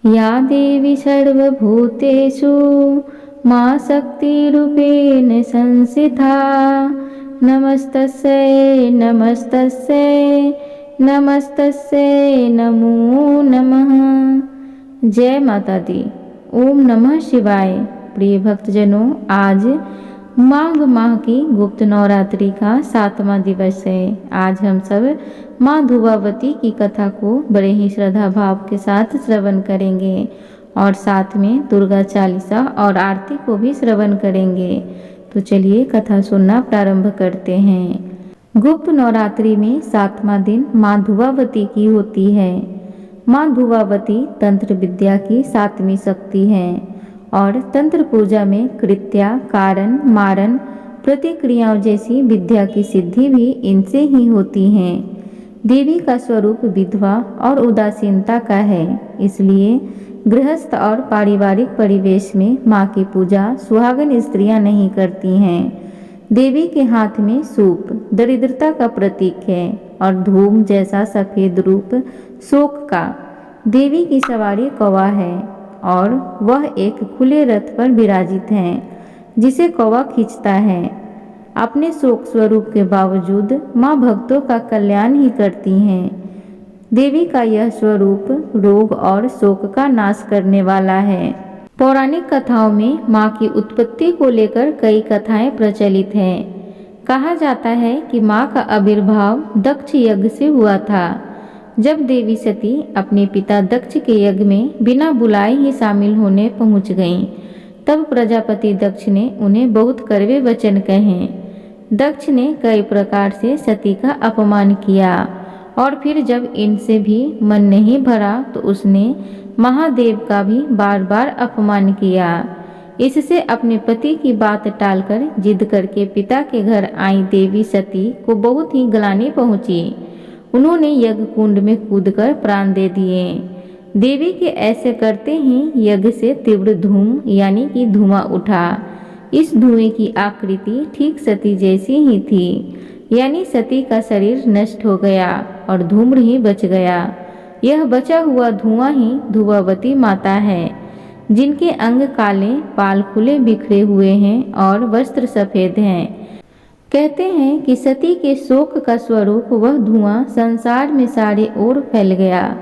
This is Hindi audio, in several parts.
या देवी सर्वभूतेषु मा शक्तिरूपेण संस्थिता नमस्तस्यै नमस्तस्यै नमस्तस्यै नमो नमः। जय माता दी। ओम नमः शिवाय। प्रिय भक्तजनों, आज माघ माह की गुप्त नवरात्रि का 7वां दिवस है। आज हम सब माँ धुवावती की कथा को बड़े ही श्रद्धा भाव के साथ श्रवण करेंगे और साथ में दुर्गा चालीसा और आरती को भी श्रवण करेंगे। तो चलिए कथा सुनना प्रारंभ करते हैं। गुप्त नवरात्रि में 7वां दिन माँ धुवावती की होती है। माँ धुवावती तंत्र विद्या की 7वीं शक्ति है और तंत्र पूजा में कृत्या, कारण, मारण, प्रतिक्रियाओं जैसी विद्या की सिद्धि भी इनसे ही होती है। देवी का स्वरूप विधवा और उदासीनता का है, इसलिए गृहस्थ और पारिवारिक परिवेश में माँ की पूजा सुहागन स्त्रियां नहीं करती हैं। देवी के हाथ में सूप दरिद्रता का प्रतीक है और धूम जैसा सफेद रूप शोक का। देवी की सवारी कौवा है और वह एक खुले रथ पर विराजित है जिसे कौवा खींचता है। अपने शोक स्वरूप के बावजूद माँ भक्तों का कल्याण ही करती हैं। देवी का यह स्वरूप रोग और शोक का नाश करने वाला है। पौराणिक कथाओं में माँ की उत्पत्ति को लेकर कई कथाएं प्रचलित हैं। कहा जाता है कि माँ का आविर्भाव दक्ष यज्ञ से हुआ था। जब देवी सती अपने पिता दक्ष के यज्ञ में बिना बुलाए ही शामिल होने पहुंच गईं, तब प्रजापति दक्ष ने उन्हें बहुत कड़वे वचन कहे। दक्ष ने कई प्रकार से सती का अपमान किया और फिर जब इनसे भी मन नहीं भरा तो उसने महादेव का भी बार बार अपमान किया। इससे अपने पति की बात टालकर जिद करके पिता के घर आई देवी सती को बहुत ही ग्लानि पहुंची। उन्होंने यज्ञ कुंड में कूदकर प्राण दे दिए। देवी के ऐसे करते ही यज्ञ से तीव्र धूम यानी कि धुआं उठा। इस धुएं की आकृति ठीक सती जैसी ही थी, यानी सती का शरीर नष्ट हो गया और धूम्र ही बच गया। यह बचा हुआ धुआं ही धुवावती माता है, जिनके अंग काले, बाल खुले बिखरे हुए हैं और वस्त्र सफेद हैं। कहते हैं कि सती के शोक का स्वरूप वह धुआं संसार में सारे ओर फैल गया,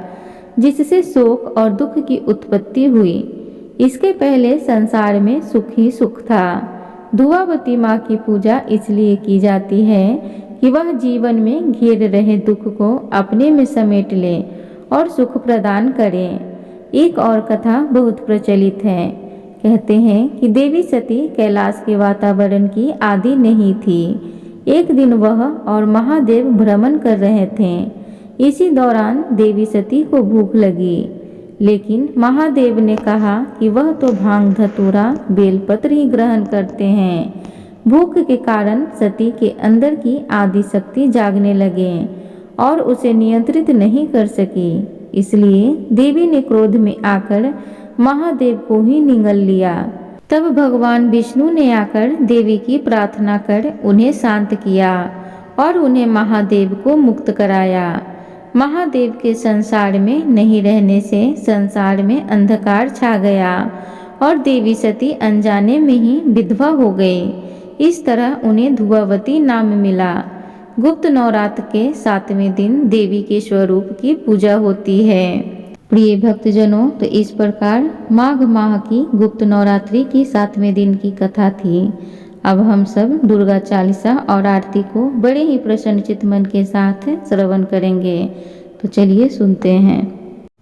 जिससे शोक और दुख की उत्पत्ति हुई। इसके पहले संसार में सुख ही सुख था। धुवावती माँ की पूजा इसलिए की जाती है कि वह जीवन में घेर रहे दुख को अपने में समेट ले और सुख प्रदान करे। एक और कथा बहुत प्रचलित है। कहते हैं कि देवी सती कैलाश के वातावरण की आदि नहीं थी। एक दिन वह और महादेव भ्रमण कर रहे थे। इसी दौरान देवी सती को भूख लगी, लेकिन महादेव ने कहा कि वह तो भांग धतूरा बेलपत्र ही ग्रहण करते हैं। भूख के कारण सती के अंदर की आदि शक्ति जागने लगे और उसे नियंत्रित नहीं कर सकी। इसलिए देवी ने क्रोध में आकर महादेव को ही निगल लिया। तब भगवान विष्णु ने आकर देवी की प्रार्थना कर उन्हें शांत किया और उन्हें महादेव को मुक्त कराया। महादेव के संसार में नहीं रहने से संसार में अंधकार छा गया और देवी सती अनजाने में ही विधवा हो गई। इस तरह उन्हें धुवावती नाम मिला। गुप्त नवरात्र के 7वें दिन देवी के स्वरूप की पूजा होती है। प्रिय भक्तजनों, तो इस प्रकार माघ माह की गुप्त नवरात्रि की 7वें दिन की कथा थी। अब हम सब दुर्गा चालीसा और आरती को बड़े ही प्रसन्नचित मन के साथ श्रवण करेंगे। तो चलिए सुनते हैं।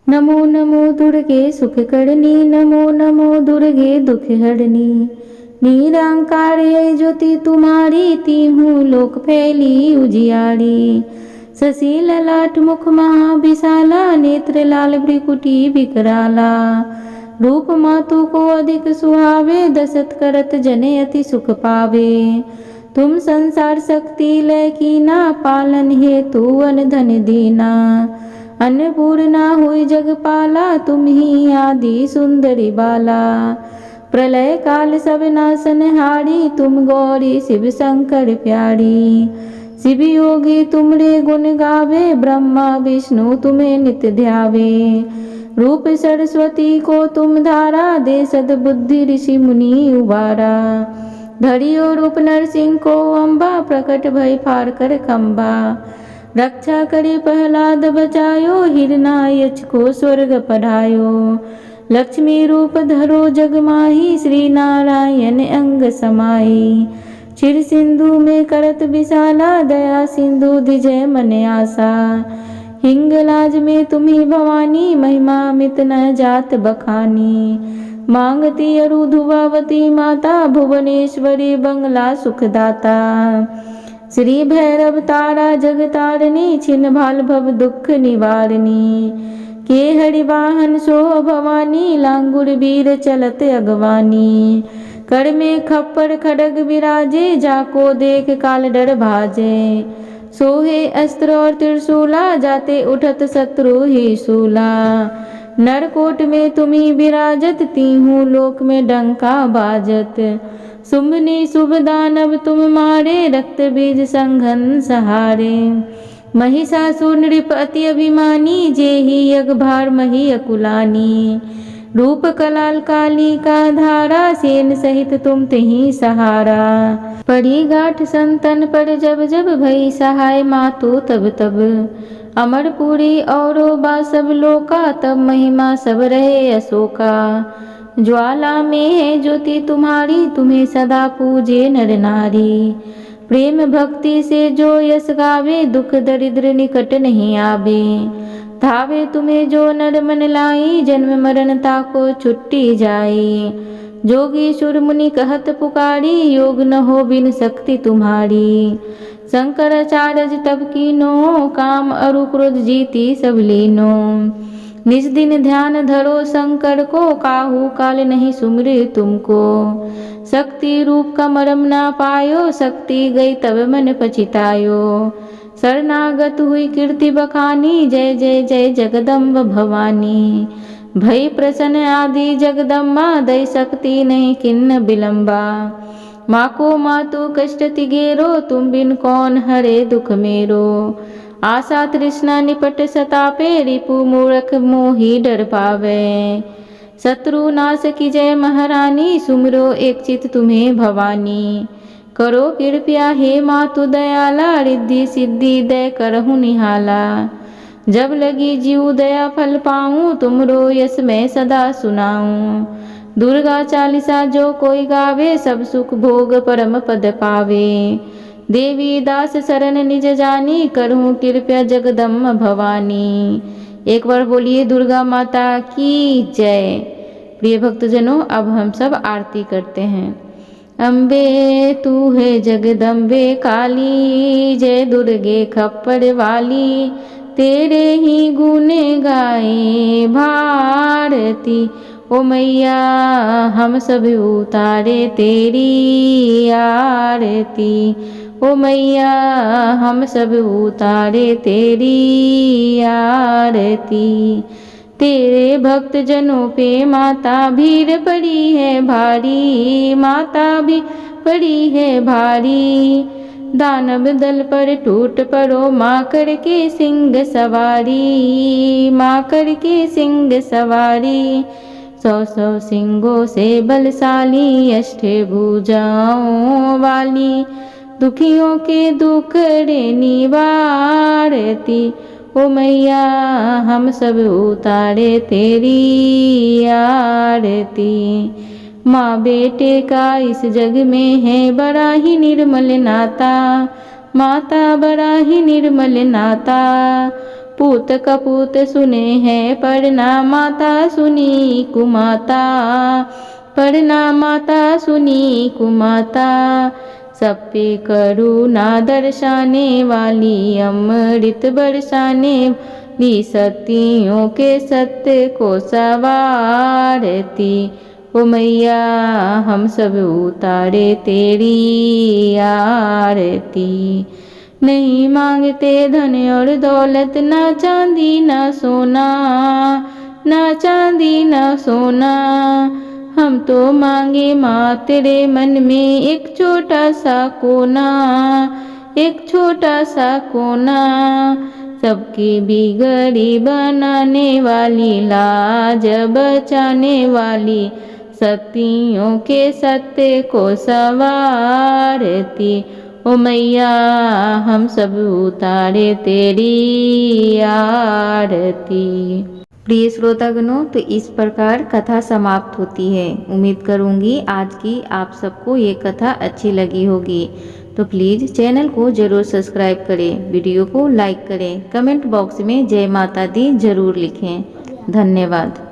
नमो नमो दुर्गे सुख करनी, नमो नमो दुर्गे दुख हरनी। निरंकार है ज्योति तुम्हारी, तीहूँ लोक फैली उजियारी। शशि ललाट मुख महाविशाला, नेत्र लाल भ्रिकुटी विकराला। रूप मातु को अधिक सुहावे, दशत करत जने अति सुख पावे। तुम संसार शक्ति लय कीना, पालन हेतु अन धन दीना। अन्नपूर्णा हुई जगपाला, तुम ही आदि सुंदरी बाला। प्रलय काल सब नाशन हारी, तुम गौरी शिव शंकर प्यारी। शिव योगी तुमरे गुण गावे, ब्रह्मा विष्णु तुम्हें नित्य ध्यावे। रूप सरस्वती को तुम धारा, दे सद्बुद्धि ऋषि मुनि उबारा। धरियो रूप नरसिंह को अम्बा, प्रकट भय फार कर खम्बा। रक्षा करे प्रहलाद बचायो, हिरणायच को स्वर्ग पढ़ायो। लक्ष्मी रूप धरो जग माही, श्री नारायण अंग समाई। क्षीर सिंधु में करत विशाला, दया सिंधु धिजय मन आशा। हिंगलाज में तुम्ही भवानी, महिमा मित न जात बखानी। मांगती अरु धुवावती माता, भुवनेश्वरी बंगला सुखदाता। श्री भैरव तारा जगतारिणी, छिन्न भाल भव दुख निवारिणी। के हरिवाहन सो भवानी, लांगुर वीर चलत अगवानी। कर में खप्पर खड़ग विराजे, जाको देख काल डर भाजे। सोहे अस्त्र और त्रिशूला, जाते उठत शत्रु ही शूला। नरकोट में तुम्ही विराजत, तीहूं लोक में डंका बाजत। शुंभनी शुभ दानव तुम मारे, रक्त बीज संघन सहारे। महिषासुर नृप अति अभिमानी, जेहि यज्ञ भार मही अकुलानी। रूप कलाल काली का धारा, सेन सहित तुम तेहि सहारा। पड़ी गाठ संतन पर जब जब, भई सहाय मातु तब तब। अमरपुरी औरो बा सब लोका, तब महिमा सब रहे अशोका। ज्वाला में है ज्योति तुम्हारी, तुम्हें सदा पूजे नर नारी। प्रेम भक्ति से जो यश गावे, दुख दरिद्र निकट नहीं आवे। धावे तुम्हें जो नर मन लाई, जन्म मरण ताको छुट्टी जाई। जोगी सुर मुनि कहत पुकारी, योग न हो बिन शक्ति तुम्हारी। शंकराचार्य तब कीनो, काम अरु क्रोध जीती सब लीनो। निज दिन ध्यान धरो शंकर को, काहू काल नहीं सुमरे तुमको। शक्ति रूप का मरम ना पायो, शक्ति गई तब मन पछितायो। शरणागत हुई कीर्ति बखानी, जय जय जय जगदम्ब भवानी। भई प्रसन्न आदि जगदम्बा, दई शक्ति नहीं किन्न विलंबा। माँ को मातु कष्ट तिगेरो, तुम बिन कौन हरे दुख मेरो। आशा तृष्णा निपट सतापे, रिपु मूर्ख मोहि डर पावे। शत्रु नाश की जय महारानी, सुमरो एक चित तुम्हें भवानी। करो कृपया हे मातु दयाला, रिद्धि सिद्धि दय करहु निहाला। जब लगी जीव दया फल पाऊँ, तुमरो यश मैं सदा सुनाऊँ। दुर्गा चालीसा जो कोई गावे, सब सुख भोग परम पद पावे। देवी दास शरण निज जानी, करहूँ कृपया जगदम्ब भवानी। एक बार बोलिए दुर्गा माता की जय। प्रिय भक्तजनों, अब हम सब आरती करते हैं। अम्बे तू है जगदम्बे काली, जय दुर्गे खप्पर वाली। तेरे ही गुने गाए भारती, ओ मैया हम सब उतारे तेरी आरती। ओ मैया हम सब उतारे तेरी आरती। तेरे भक्त जनों पे माता भीड़ पड़ी है भारी, माता भी पड़ी है भारी। दानव दल पर टूट पड़ो, माँ करके सिंह सवारी, माँ करके सिंह सवारी। 100 सिंगों से बलशाली, अष्टे भुजाओं वाली। दुखियों के दुखड़े निवारती, ओ मैया हम सब उतारे तेरी आरती। माँ बेटे का इस जग में है बड़ा ही निर्मल नाता, माता बड़ा ही निर्मल नाता। पूत कपूत सुने हैं परना, माता सुनी कुमाता, परना माता सुनी कुमाता। सब पे करुणा दर्शाने वाली, अमृत बरसाने वाली। सतियों के सत्य को सवारती, ओ मैया हम सब उतारे तेरी आरती। नहीं मांगते धन और दौलत, ना चांदी ना सोना, ना चांदी ना सोना। हम तो मांगे माँ तेरे मन में एक छोटा सा कोना, एक छोटा सा कोना। सबकी बिगड़ी बनाने वाली, लाज बचाने वाली, सतियों के सत्य को सवारती। ओ मैया हम सब उतारे तेरी आरती। प्रिय श्रोतागणों, तो इस प्रकार कथा समाप्त होती है। उम्मीद करूंगी आज की आप सबको ये कथा अच्छी लगी होगी। तो प्लीज़ चैनल को ज़रूर सब्सक्राइब करें, वीडियो को लाइक करें, कमेंट बॉक्स में जय माता दी ज़रूर लिखें। धन्यवाद।